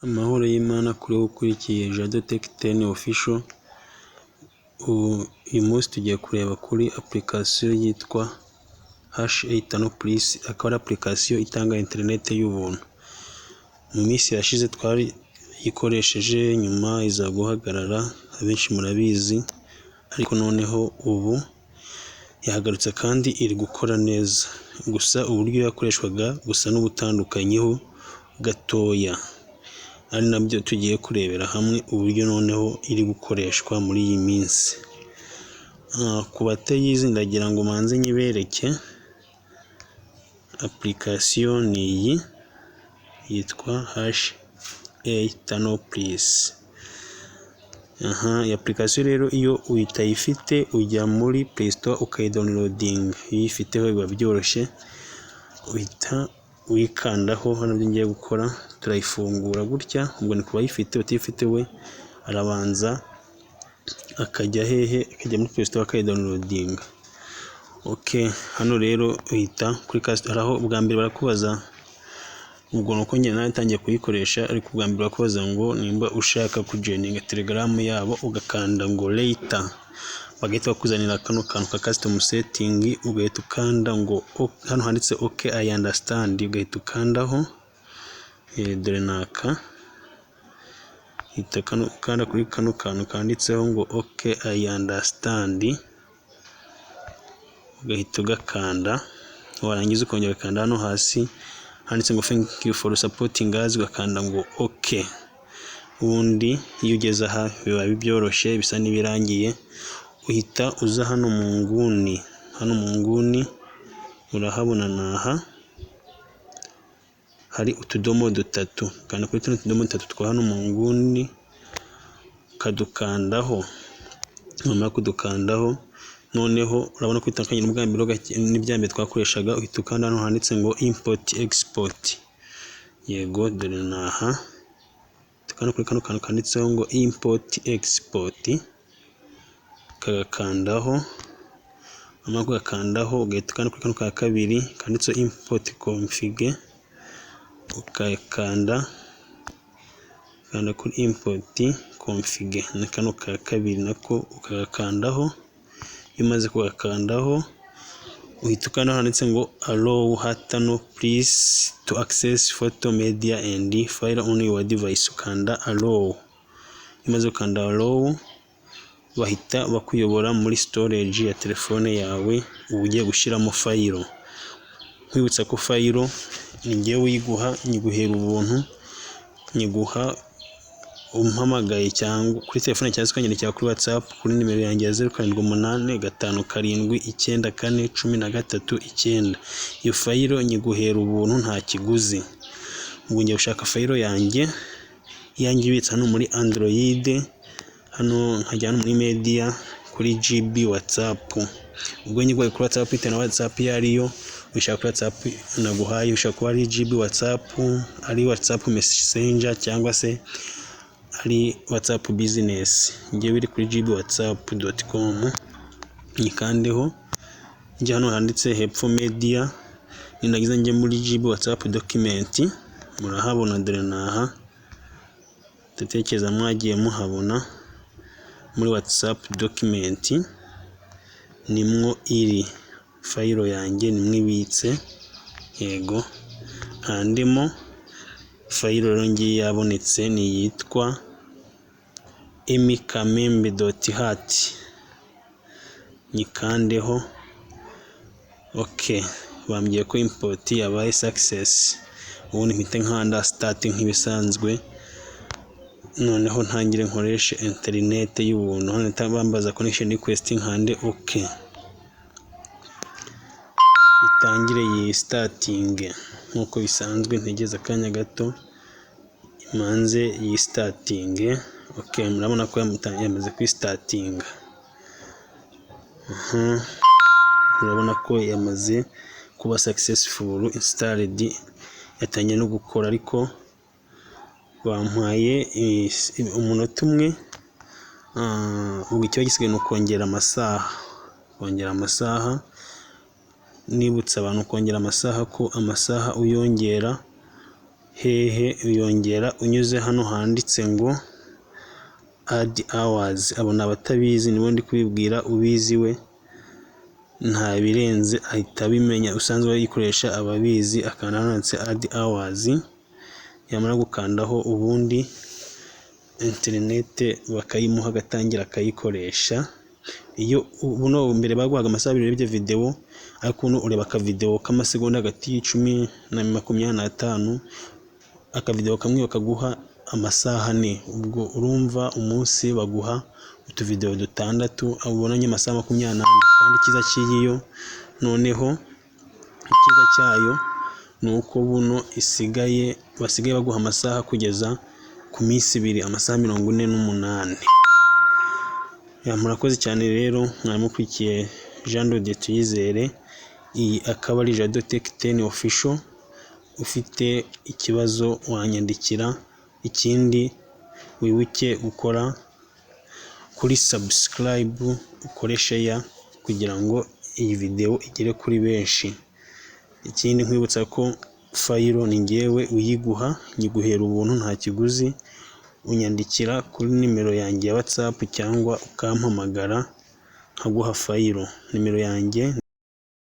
Amahoro y'Imana kuri wowe ukurikiye Jado Tech 10 official. Uyu munsi tugiye kureba kuri application yitwa #8 plus, akaba ari application itanga internet y'ubuntu. Mu minsi yashize twari ikoresheje, nyuma iza guhagarara, abenshi murabizi, ariko noneho ubu yahagarutse kandi iri gukora neza. Gusa uburyo yakoreshwaga gusa n'ubutandukanyeho gatoya, ari nabyo tugiye kurebera hamwe uburyo noneho iri gukoreshwa muri iyi minsi. Ku batayizi ndagira ngo manze nyibereke. Application ni iyi yitwa #8 plus. Iyi application rero iyo uyitayifite ujya muri Play Store ukayidownloading. Iyo uyifiteho biba byoroshye, uhita uyikandaho. Hano byo ngiye gukora, turayifungura gutya. Ubwo ni kuba yifite, utifite we arabanza akajya hehe, akajya muri Play Store akayidownloading. Hano rero uhita kuri aho bwa mbere barakubaza, ubwo nuko njye natangiye kuyikoresha, ariko bwa mbere barakubaza ngo nimba ushaka kujoininga Telegram yabo, ugakanda ngo later, bagahita bakuzanira kano kantu ka custom setting, ugahita ukanda ngo hano handitse okay I understand, ugahita ukandaho. Dore naka ukanda kuri kano kantu kanditseho ngo okay I understand, ugahita ugakanda. Warangiza ukongera ukanda hano hasi handitse ngo thank you for supporting us, ugakanda ngo okay. Ubundi iyo ugeze aha biba byoroshye, bisa n'ibirangiye. Uhita uza hano mu nguni, urahabona naha hari utudomo dutatu, kandi kuri tuno tudomo dutatu twa hano mu nguni kadukandaho. Nyuma yo kudukandaho, noneho urabona ko itandukanye n'ibyambere twakoreshaga. Uhita ukanda hano handitse ngo import export. Yego, dore naha tukanda kuri kano kantu kanditseho ngo import export, kagakandaho. Nyuma kugakandaho, ugahita ukanda kuri kano ka kabiri kanditseho import config, ukakanda kuri import config, na kano ka kabiri nako ukagakandaho. Iyo umaze kugakandaho, uhita ukanda handitse ngo allow #8 please to access photo media and file on your device, ukanda allow. Iyo umaze gukanda allow, bahita bakuyobora muri storage ya telefone yawe ugiye gushyiramo file. Nkwibutsa ko file ni ngewe uyiguha, nyiguhera ubuntu, nyiguha umpamagaye cyangwa kuri telefone cyangwa se ukanyandikira kuri WhatsApp kuri nimero yanjye ya 0785574113. Iyo file nyiguhera ubuntu, nta kiguzi. Ubwo ngiye gushaka file yanjye ibitse hano muri Android, hano nkajya hano muri media kuri GB WhatsApp. Ubwo nyiguhaye kuri WhatsApp bitewe na WhatsApp iyo ariyo. Ushaka kuri WhatsApp naguhaye, ushaka kuba ari GB WhatsApp, ari WhatsApp Messenger, cyangwa se ari WhatsApp business. Ngiye biri kuri gbwhatsapp.com, nyikandeho. Njye hano handitse hepfo media, ninagize njye muri GB WhatsApp document, murahabona. Dore naha, ndatekereza mwagiye muhabona. Muri WhatsApp document nimwo iri file yanjye, nimwe ibitse. Yego, handimo file rero ngiye yabonetse, ni yitwa emikamembe.hat, nyikandeho. Bambwiye ko import yabaye success. Ubundi mpite nkanda start nk'ibisanzwe, noneho ntangire nkoreshe internet y'ubuntu. Hano bambaza connection request, nkande okay, itangire yi starting nkuko bisanzwe. Ntegeza akanya gato imanze yi starting. Murabona ko yamaze kwi starting. Urabona ko yamaze kuba successful installed, yatangiye no gukora. Ariko bampaye umunota umwe. Ubwo icyo gisigaye ni ukongera amasaha. Nibutsa abantu kongera amasaha, ko amasaha uyongera hehe uyongera unyuze hano handitse ngo add hours. Abona abatabizi nibo ndi kubibwira, ubizi we nta birenze ahita abimenya, usanzwe bayikoresha ababizi. Akanda handitse add hours, yamara gukandaho ubundi internet bakayimuha agatangira akayikoresha. Iyo buno mbere baguhaga amasaha 2 urebye video, ariko uno ureba aka video k'amasegonda hagati y'10 na 25, aka video kamwe bakaguha amasaha 4. Ubwo urumva umunsi baguha utu video 6, abonanye amasaha 28. Kandi kiza kiyiyo noneho ikiza cyayo nuko buno basigaye baguha amasaha kugeza ku minsi 2, amasaha 48. Murakoze cyane rero, mwaramukurikiye Jean de Tuyizere. Iyi akaba ari Jado Tech 10 official. Ufite ikibazo wanyandikira. Ikindi wibuke gukora kuri subscribe, ukore share kugira ngo iyi video igere kuri benshi. Ikindi nkwibutsa ko fayiro ni ngewe uyiguha, nyiguhera ubuntu nta kiguzi. Unyandikira kuri nimero yanjye ya WhatsApp cyangwa ukampamagara nkaguha fayiro. Nimero yanjye